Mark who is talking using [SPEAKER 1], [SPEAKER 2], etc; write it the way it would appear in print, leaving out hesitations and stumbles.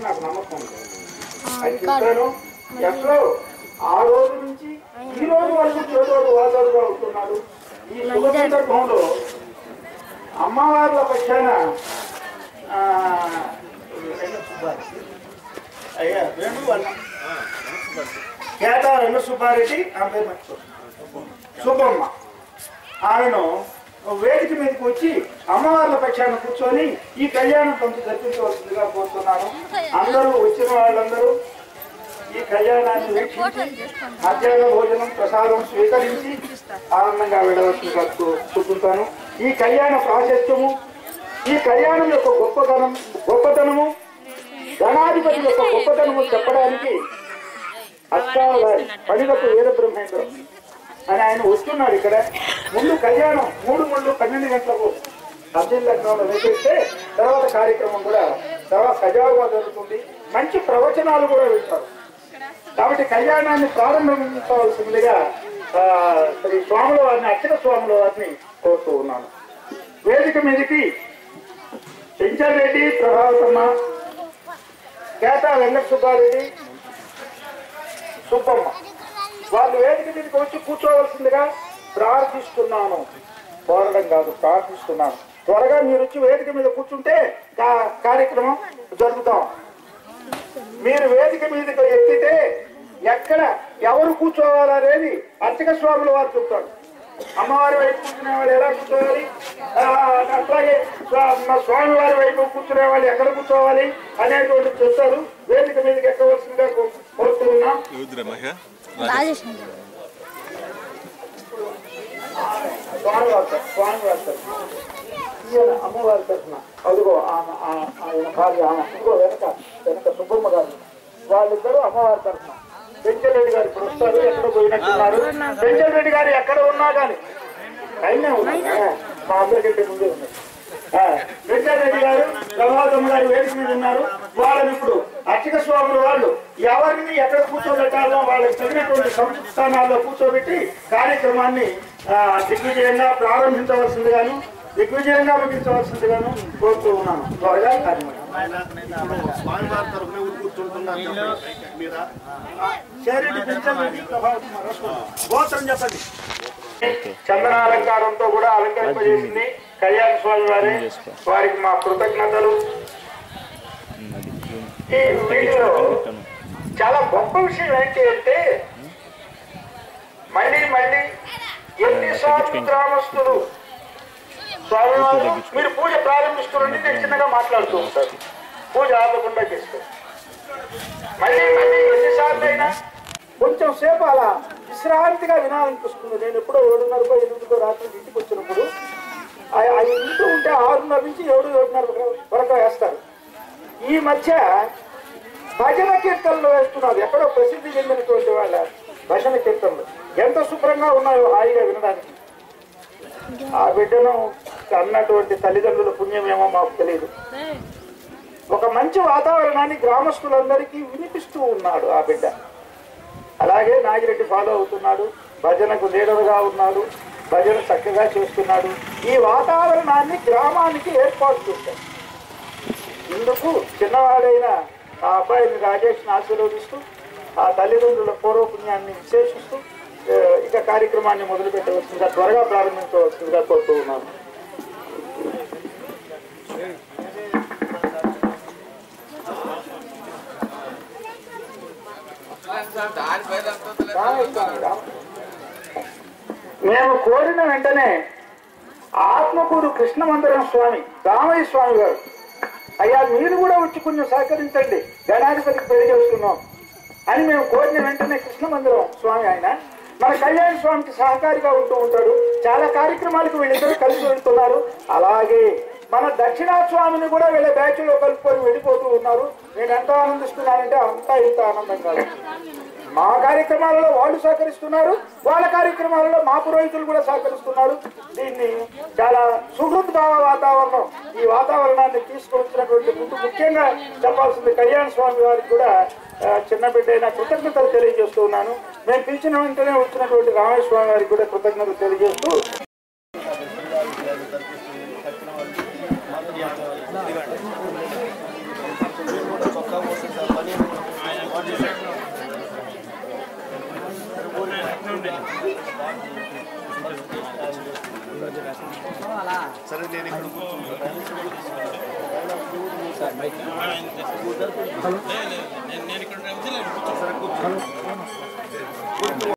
[SPEAKER 1] నాకు నమ్మకం అది చెప్పాను. ఎట్లో ఆ రోజు నుంచి ఈ రోజు వరకు చేదోడు వాదోడుగా అవుతున్నాడు. ఈ శుభ సందర్భంలో అమ్మవార్ల పక్షాన అయ్యా కేతా రంగ సుబ్బారెడ్డి ఆమె సుబ్బమ్మ ఆమెను వేదిక మీదకి వచ్చి అమ్మవార్ల పక్షాన కూర్చొని ఈ కళ్యాణం కొంత జరిపించవలసిందిగా కోరుతున్నాను. అందరూ వచ్చిన వాళ్ళందరూ ఈ కళ్యాణాన్ని వీక్షించి మధ్యాహ్న భోజనం ప్రసాదం స్వీకరించి ఆనందంగా వెళ్ళవలసిందిగా కూర్చుంటాను. ఈ కళ్యాణ ప్రాశస్త్యము, ఈ కళ్యాణం యొక్క గొప్పతనము, గణాధిపతి యొక్క గొప్పతనము చెప్పడానికి అష్టావధారి పడిగట్టు వీరబ్రహ్మేంద్రం అని ఆయన వస్తున్నాడు. ఇక్కడ ముందు కళ్యాణం 3:12 గంటలకు అబ్దుల్ లగ్నంలో వేసేస్తే తర్వాత కార్యక్రమం కూడా తర్వాత సజావుగా జరుగుతుంది. మంచి ప్రవచనాలు కూడా వింటారు. కాబట్టి కళ్యాణాన్ని ప్రారంభించవలసిందిగా శ్రీ స్వాముల వారిని, అర్చక స్వాముల వారిని కోరుతూ ఉన్నాను. వేదిక మీదకి చెంచల్ రెడ్డి, ప్రభావతమ్మ, కేతా వెంకట సుబ్బారెడ్డి, సుబ్బమ్మ వాళ్ళు వేదిక మీదకి వచ్చి కూర్చోవలసిందిగా ప్రార్థిస్తున్నాను. కోరడం కాదు, ప్రార్థిస్తున్నాను. త్వరగా మీరు వచ్చి వేదిక మీద కూర్చుంటే కార్యక్రమం జరుగుతాం. మీరు వేదిక మీదకి ఎక్కితే ఎక్కడ ఎవరు కూర్చోవాలనేది అర్చక స్వాముల వారు చెప్తాడు. అమ్మవారి వైపు కూర్చునే వాళ్ళు ఎలా కూర్చోవాలి, అట్లాగే స్వామి వారి వైపు కూర్చునే వాళ్ళు ఎక్కడ కూర్చోవాలి అనేటువంటి చెప్తారు. వేదిక మీదకి ఎక్కవలసిందిగా కోరుతున్నాం. అమ్మవారి తరఫున అదిగో ఆయన భార్య, ఇదిగో వెనక సుబ్బమ్మ గారు, వాళ్ళిద్దరూ అమ్మవారి తరఫున. చెంచల్ రెడ్డి గారు ఇప్పుడు వస్తారు, ఎక్కడ పోయినట్టున్నారు. చెంచల్ రెడ్డి గారు ఎక్కడ ఉన్నా కానీ అయినా ఉన్నారు, మా అందరికంటే ముందే ఉన్నారు. చెంచల్ రెడ్డి గారు, ప్రభావతమ్మ గారు వేదిక మీద ఉన్నారు. వాళ్ళని ఇప్పుడు అర్చక స్వాములు వాళ్ళు ఎవరిని ఎక్కడ కూర్చోబెట్టాలో వాళ్ళకి తగినటువంటి సంస్కృతి స్థానాల్లో కూర్చోబెట్టి కార్యక్రమాన్ని దిగ్విజయంగా ప్రారంభించవలసిందిగాను, దిగ్విజయంగా ముగించవలసిందిగాను కోరుతూ ఉన్నాను. త్వరగా గోత్రం చెప్పండి. చందనాలంకారంతో కూడా అలంకరింపజేసింది కళ్యాణ స్వామి వారి, వారికి మా కృతజ్ఞతలు. ఈ వీటిలో చాలా గొప్ప విషయం ఏంటి అంటే మళ్ళీ ఎన్నిసార్లు గ్రామస్తులు స్వామివారు మీరు పూజ ప్రారంభిస్తున్నారని నేను చిన్నగా మాట్లాడుతూ ఉంటారు. పూజ ఆపకుండా చేస్తారు. మళ్ళీ ఎన్నిసార్లు అయినా కొంచెం సేపు అలా విశ్రాంతిగా వినాలనిపిస్తుంది. నేను ఎప్పుడో 7:30 8 రాత్రి ఇంటికి వచ్చినప్పుడు అది ఇంటూ ఉంటే 6:30 నుంచి 7:30 వరకు వేస్తారు. ఈ మధ్య భజన కీర్తనలు వేస్తున్నారు. ఎక్కడో ప్రసిద్ధి చెందినటువంటి వాళ్ళ భజన కీర్తనలు ఎంత శుభ్రంగా ఉన్నాయో హాయిగా వినడానికి. ఆ బిడ్డను అన్నటువంటి తల్లిదండ్రుల పుణ్యమేమో మాకు తెలియదు. ఒక మంచి వాతావరణాన్ని గ్రామస్తులందరికీ వినిపిస్తూ ఉన్నాడు ఆ బిడ్డ. అలాగే నాగిరెడ్డి ఫాలో అవుతున్నాడు, భజనకు లీడర్గా ఉన్నాడు, భజన చక్కగా చేస్తున్నాడు. ఈ వాతావరణాన్ని గ్రామానికి ఏర్పాటు చేశాడు. ఇందుకు చిన్నవాడైన ఆ అబ్బాయిని రాజేష్ని ఆశీర్వదిస్తూ ఆ తల్లిదండ్రుల పూర్వపుణ్యాన్ని విశేషిస్తూ ఇక కార్యక్రమాన్ని మొదలుపెట్టవలసిందిగా, త్వరగా ప్రారంభించవలసిందిగా కోరుతూ ఉన్నాను. మేము కోరిన వెంటనే ఆత్మకూరు కృష్ణమందిరం స్వామి రామయ్య స్వామి గారు, అయ్యా మీరు కూడా వచ్చి కొంచెం సహకరించండి, గణాధిపతికి పెళ్లి చేసుకున్నాం అని మేము కోరిన వెంటనే కృష్ణమందిరం స్వామి ఆయన మన కళ్యాణ స్వామికి సహకారిగా ఉంటూ ఉంటాడు. చాలా కార్యక్రమాలకు వీళ్ళిద్దరూ కలిసి వెళ్తున్నారు. అలాగే మన దక్షిణాస్వామిని కూడా వీళ్ళ బ్యాచ్లో కలుపుకొని వెళ్ళిపోతూ ఉన్నారు. నేను ఎంత ఆనందిస్తున్నానంటే అంతా ఇంత ఆనందం కాదు. మా కార్యక్రమాలలో వాళ్ళు సహకరిస్తున్నారు, వాళ్ళ కార్యక్రమాలలో మా పురోహితులు కూడా సహకరిస్తున్నారు. దీన్ని చాలా సుహృద్భావ వాతావరణం, ఈ వాతావరణాన్ని తీసుకొచ్చినటువంటి ముందు ముఖ్యంగా చెప్పాల్సింది కళ్యాణ స్వామి వారికి కూడా చిన్న బిడ్డ అయిన కృతజ్ఞతలు తెలియజేస్తూ ఉన్నాను. మేము పిలిచిన వెంటనే వచ్చినటువంటి రామయ్య స్వామి వారికి కూడా కృతజ్ఞతలు తెలియజేస్తూ
[SPEAKER 2] సరే నేను ఇక్కడ కూర్చుంటాను.